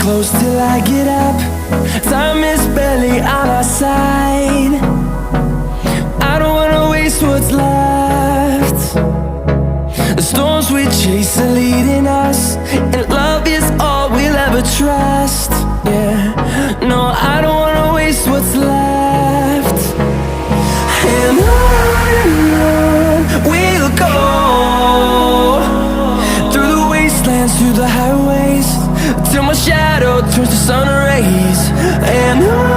close till I get up. Time is barely on our side. I don't wanna waste what's left. The storms we chase are leading us, and love is all we'll ever trust. Yeah, no, I don't wanna waste what's left. And on we'll go, through the wastelands, through the highways, till my shadow turns to sun rays. And on